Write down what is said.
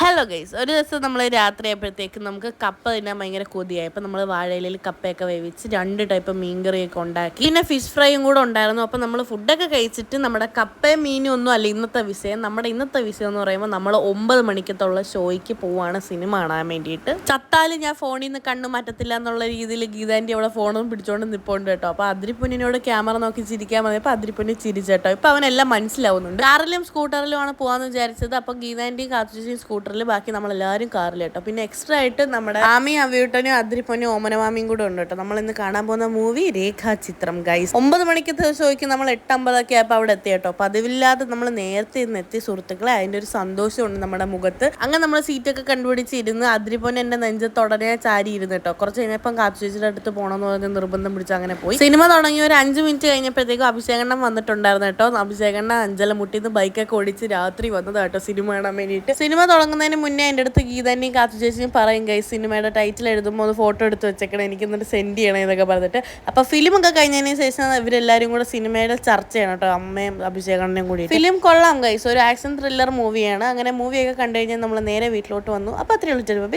Hello guys, ഒരു ദിവസം നമ്മൾ രാത്രിയായപ്പോഴത്തേക്കും നമുക്ക് കപ്പ തിന്നാൻ ഭയങ്കര കൊതിയായി. അപ്പോൾ നമ്മൾ വാഴയിലയിൽ കപ്പയൊക്കെ വേവിച്ച് 2 ടൈപ്പ് മീൻകറിയൊക്കെ ഉണ്ടാക്കി. പിന്നെ ഫിഷ് ഫ്രൈയും കൂടെ ഉണ്ടായിരുന്നു. അപ്പോൾ നമ്മൾ ഫുഡൊക്കെ കഴിച്ചിട്ട് നമ്മുടെ കപ്പയും മീനും ഒന്നും അല്ല ഇന്നത്തെ വിഷയം. നമ്മുടെ ഇന്നത്തെ വിഷയം എന്ന് പറയുമ്പോൾ നമ്മൾ 9 മണിക്കത്തുള്ള ഷോയ്ക്ക് പോവാണ് സിനിമ കാണാൻ വേണ്ടിയിട്ട്. ചത്താലും ഞാൻ ഫോണിൽ നിന്ന് കണ്ണു മാറ്റത്തില്ല എന്നുള്ള രീതിയിൽ ഗീതാൻ്റെ അവിടെ ഫോണും പിടിച്ചുകൊണ്ട് നിൽപ്പുണ്ട് കേട്ടോ. അപ്പോൾ അതിരിപ്പൊന്നിനോട് ക്യാമറ നോക്കി ചിരിക്കാൻ മതി. അപ്പോൾ അതിരിപ്പൊന്നി ചിരിച്ചേട്ടോ. ഇപ്പോൾ അവനെല്ലാം മനസ്സിലാവുന്നുണ്ട്. കാറിലും സ്കൂട്ടറിലുമാണ് പോകാമെന്ന് വിചാരിച്ചത്. അപ്പോൾ ഗീതാൻ്റെയും കാത്തുചേച്ചിയും സ്കൂട്ടറിൽ, ബാക്കി നമ്മളെല്ലാവരും കാറിൽ കേട്ടോ. പിന്നെ എക്സ്ട്രാ ആയിട്ട് നമ്മുടെ ആമിയും അവിയൂട്ടനും അതിരിപ്പൊന്നും ഓമനമാമിയും കൂടെ ഉണ്ട് കേട്ടോ. നമ്മൾ ഇന്ന് കാണാൻ പോകുന്ന മൂവി രേഖാചിത്രം ഗൈസ്. 9 മണിക്കത്തെ ഷോയ്ക്ക് നമ്മൾ 8:50 ആയപ്പോൾ അവിടെ എത്തി കേട്ടോ. പതിവില്ലാതെ നമ്മൾ നേരത്തെ ഇന്ന് എത്തി സുഹൃത്തുക്കളെ. അതിൻ്റെ ഒരു സന്തോഷമുണ്ട് നമ്മുടെ മുഖത്ത്. അങ്ങനെ നമ്മൾ സീറ്റൊക്കെ കണ്ടുപിടിച്ചിരുന്ന് അതിരിപ്പൊന്ന് എൻ്റെ നെഞ്ചത്ത് ഉടനെ ചാരി ഇരുന്ന് കേട്ടോ. കുറച്ച് കഴിഞ്ഞപ്പം കാത്തുചേച്ചിയുടെ അടുത്ത് പോകണമെന്ന് പറഞ്ഞ് നിർബന്ധം പിടിച്ച് അങ്ങനെ പോയി. സിനിമ തുടങ്ങി ഒരു 5 മിനിറ്റ് കഴിഞ്ഞപ്പോഴത്തേക്കും അഭിഷേകണ്ണൻ വന്നിട്ടുണ്ടായിരുന്നു കേട്ടോ. അഭിഷേകണ്ണൻ അഞ്ചല മുട്ടിന്ന് ബൈക്കൊക്കെ ഓടിച്ച് രാത്രി വന്നത് കേട്ടോ സിനിമ കാണാൻ വേണ്ടിയിട്ട്. സിനിമ തുടങ്ങുന്നതിന് മുന്നേ എൻ്റെ അടുത്ത് ഗീതാൻ്റെയും കാത്തുചേച്ചിയും പറയും ഗൈസ്, സിനിമയുടെ ടൈറ്റിൽ എഴുതുമ്പോൾ ഒന്ന് ഫോട്ടോ എടുത്ത് വെച്ചേക്കണം, എനിക്ക് എന്നിട്ട് സെൻഡ് ചെയ്യണം എന്നൊക്കെ പറഞ്ഞിട്ട്. അപ്പോൾ ഫിലിമൊക്കെ കഴിഞ്ഞതിന് ശേഷം ഇവരെല്ലാവരും കൂടെ സിനിമയുടെ ചർച്ച ചെയ്യണം കേട്ടോ, അമ്മയും അഭിഷേകണ്ണനും കൂടി. ഫിലിം കൊള്ളാം ഗൈസ്, ഒരു ആക്ഷൻ ത്രില്ലർ മൂവിയാണ്. അങ്ങനെ മൂവിയൊക്കെ കണ്ടു കഴിഞ്ഞാൽ നമ്മൾ നേരെ വീട്ടിലോട്ട് വന്നു. അപ്പോൾ അത്രയേ ഉള്ളൂ.